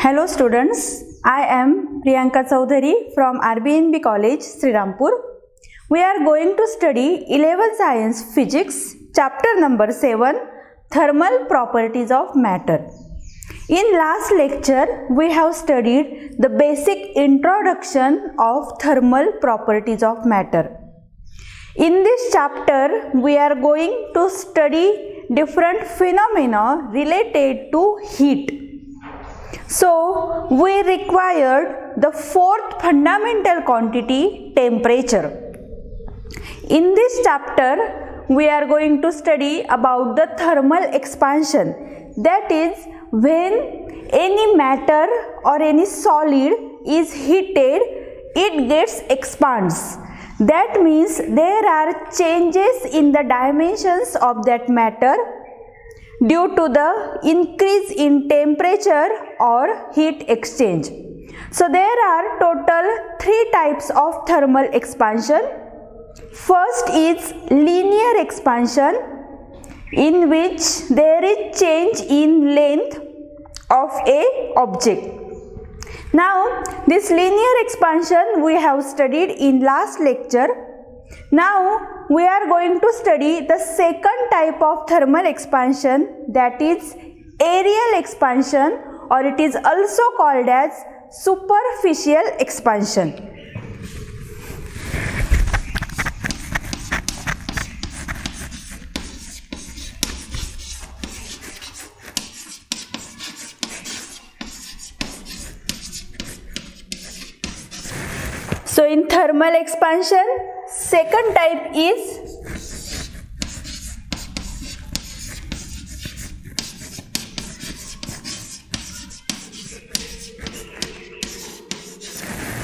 Hello students, I am Priyanka Chaudhary from RBNB College, Srirampur. We are going to study 11th Science Physics, chapter number 7, Thermal Properties of Matter. In last lecture, we have studied the basic introduction of thermal properties of matter. In this chapter, we are going to study different phenomena related to heat. So, we required the fourth fundamental quantity, temperature. In this chapter, we are going to study about the thermal expansion. That is, when any matter or any solid is heated, it gets expands. That means there are changes in the dimensions of that matter due to the increase in temperature or heat exchange. So there are total 3 types of thermal expansion. First is linear expansion, in which there is change in length of a object. Now this linear expansion we have studied in last lecture. Now we are going to study the second type of thermal expansion, that is aerial expansion, or it is also called as superficial expansion. So in thermal expansion, second type is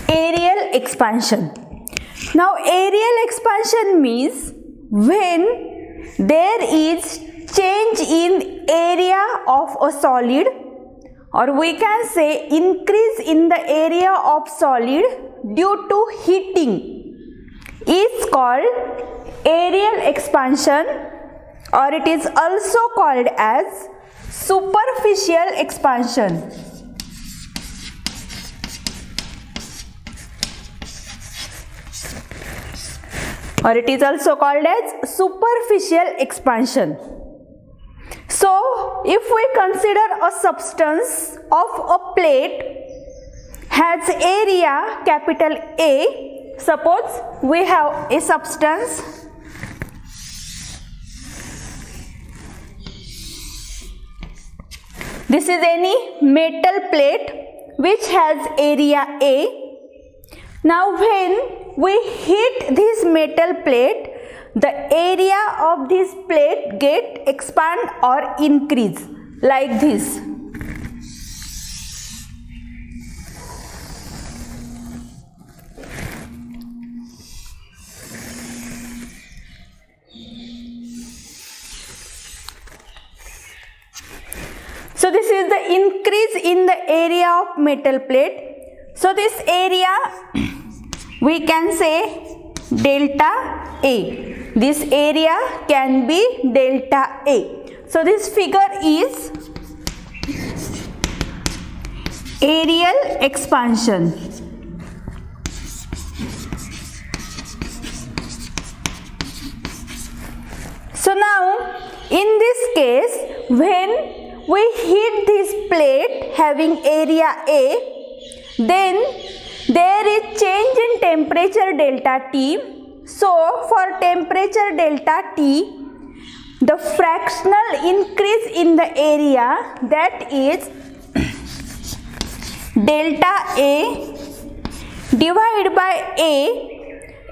aerial expansion. Now aerial expansion means when there is change in area of a solid, or we can say increase in the area of solid due to heating, is called aerial expansion, or it is also called as superficial expansion. Or it is also called as superficial expansion. So, if we consider a substance of a plate has area capital A, suppose we have a substance this is any metal plate which has area A. Now when we heat this metal plate, the area of this plate get expand or increase like this. So this is the increase in the area of metal plate. So this area we can say delta A. This area can be delta A. So this figure is aerial expansion. So now in this case, when we heat this plate having area A, then there is change in temperature delta T. So for temperature delta T, the fractional increase in the area, that is delta A divided by A,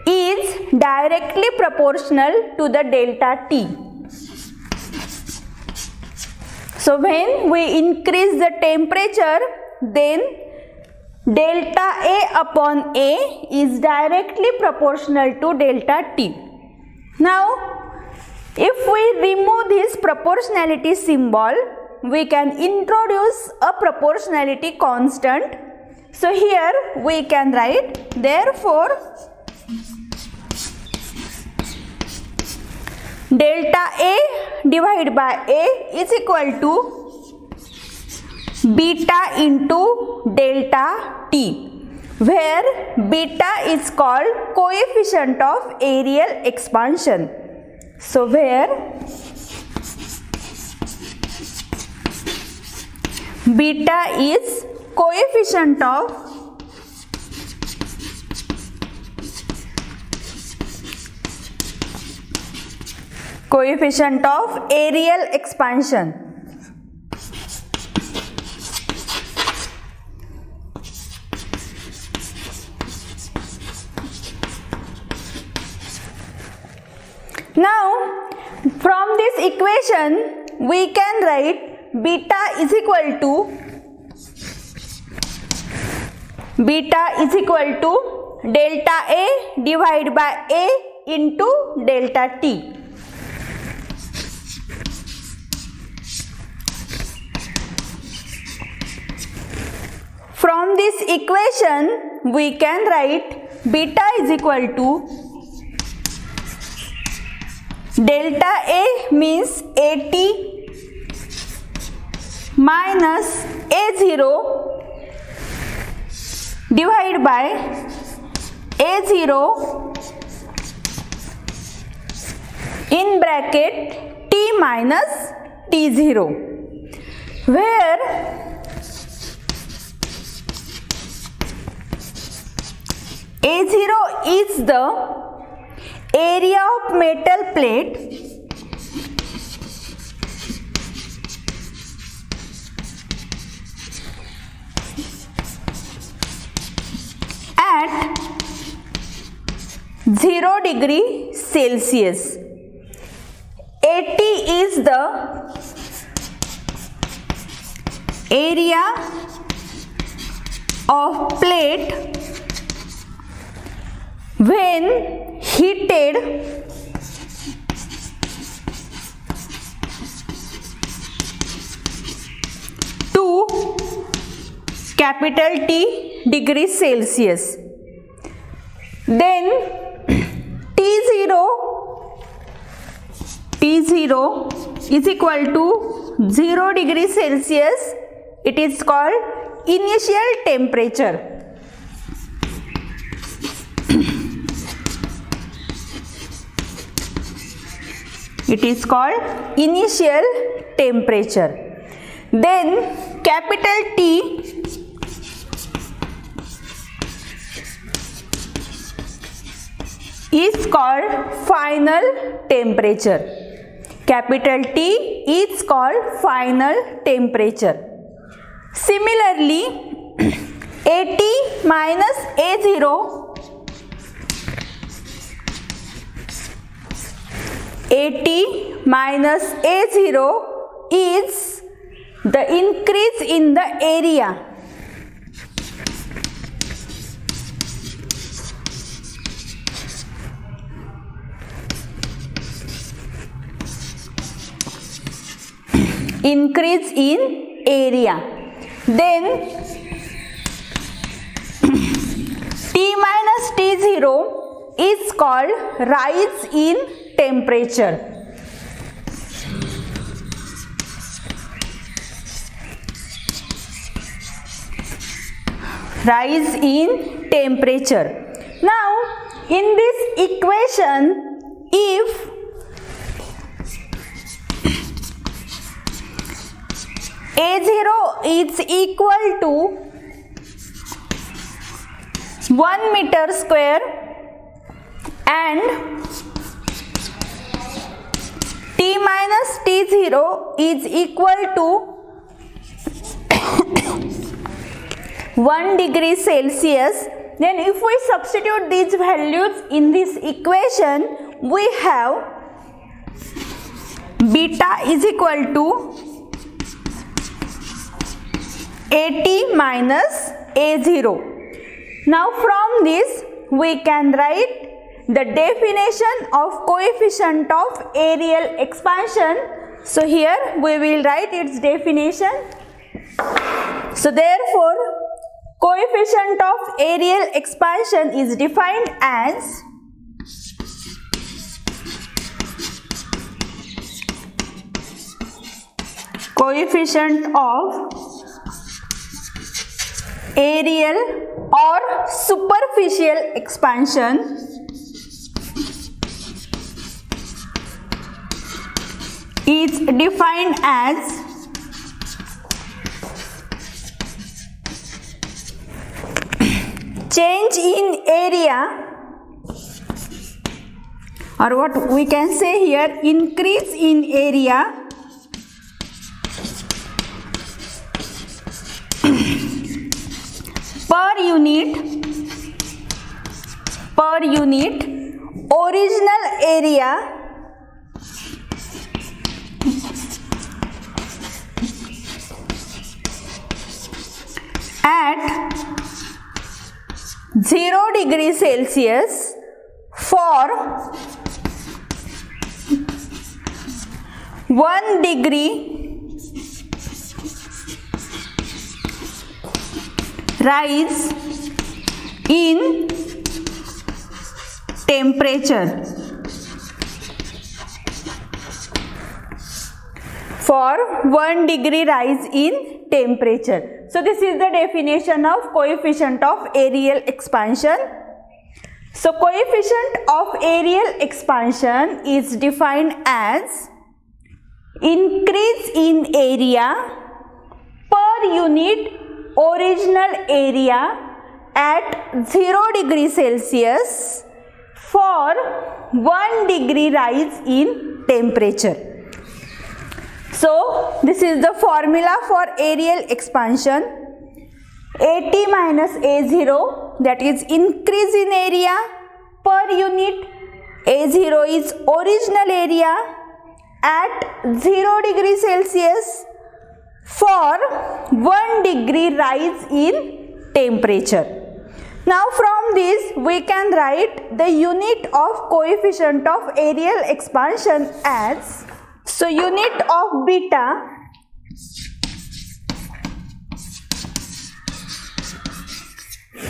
is directly proportional to the delta T. So when we increase the temperature, then delta A upon A is directly proportional to delta T. Now, if we remove this proportionality symbol, we can introduce a proportionality constant. So here we can write, therefore, delta A divided by A is equal to beta into delta t, where beta is called coefficient of areal expansion. So where beta is coefficient of areal expansion. Now from this equation we can write beta is equal to delta A divided by A into delta T. From this equation we can write beta is equal to delta A means AT minus A0 divided by A0 in bracket T minus T0, where A0 is the area of metal plate at 0 degree Celsius. AT is the area of plate when heated to capital T degree Celsius. Then T0 is equal to 0 degree Celsius. It is called initial temperature. It is called initial temperature. Then capital T is called final temperature. Capital T is called final temperature. Similarly, AT minus A0 is the increase in the area. Increase in area. Then T minus T0 is called rise in temperature. Rise in temperature. Now in this equation, if A0 is equal to 1 meter square and T minus T0 is equal to 1 degree Celsius, then if we substitute these values in this equation, we have beta is equal to AT minus A0. Now from this we can write the definition of coefficient of areal expansion. So here we will write its definition. So therefore coefficient of areal expansion is defined as coefficient of aerial or superficial expansion is defined as change in area, or what we can say here, increase in area per unit original area at 0 degree Celsius for 1 degree rise in temperature. For 1 degree rise in temperature. So this is the definition of coefficient of aerial expansion. So coefficient of aerial expansion is defined as increase in area per unit original area at 0 degree Celsius for 1 degree rise in temperature. So this is the formula for aerial expansion. AT minus A0, that is increase in area per unit. A0 is original area at 0 degree Celsius for 1 degree rise in temperature. Now from this we can write the unit of coefficient of aerial expansion as, so unit of beta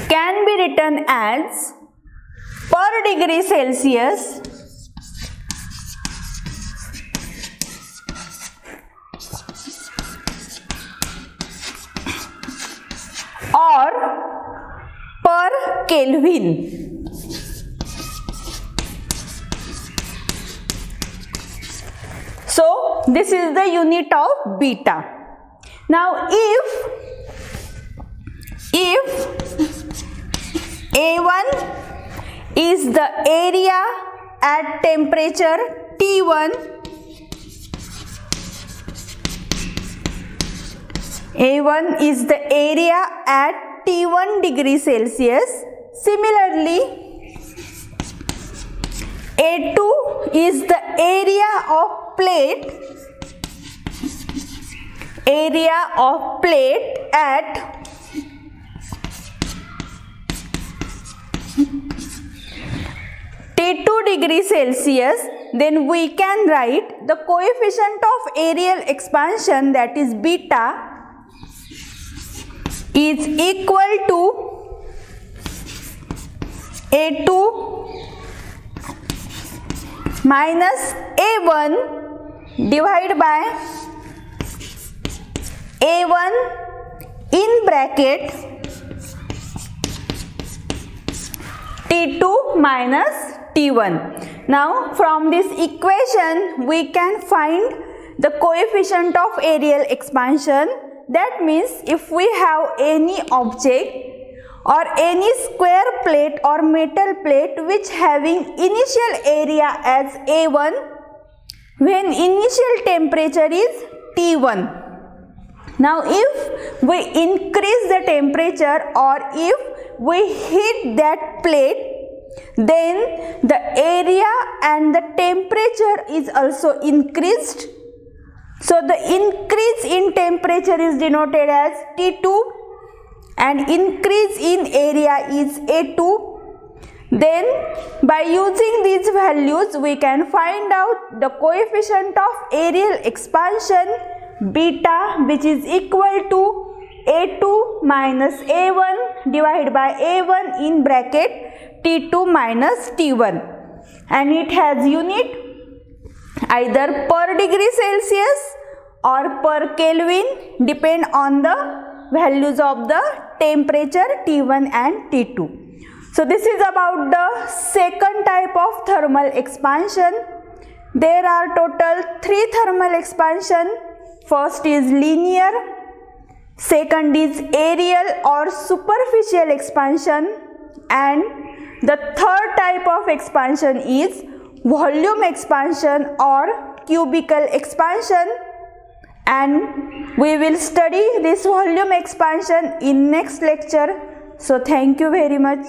can be written as per degree Celsius or per Kelvin. So this is the unit of beta. Now if A1 is the area at temperature T1, A1 is the area at T1 degree Celsius. Similarly, A2 is the area of plate at T2 degree Celsius. Then we can write the coefficient of aerial expansion, that is beta, is equal to A2 minus A1 divided by A1 in bracket T2 minus T1. Now from this equation we can find the coefficient of aerial expansion. That means if we have any object or any square plate or metal plate which having initial area as A1 when initial temperature is T1. Now if we increase the temperature or if we heat that plate, then the area and the temperature is also increased. So the increase in temperature is denoted as T2 and increase in area is A2. Then by using these values we can find out the coefficient of aerial expansion beta, which is equal to A2 minus A1 divided by A1 in bracket T2 minus T1, and it has unit either per degree Celsius or per Kelvin, depend on the values of the temperature T1 and T2. So this is about the second type of thermal expansion. There are total 3 thermal expansion. First is linear, second is aerial or superficial expansion, and the third type of expansion is volume expansion or cubical expansion, and we will study this volume expansion in next lecture. So thank you very much.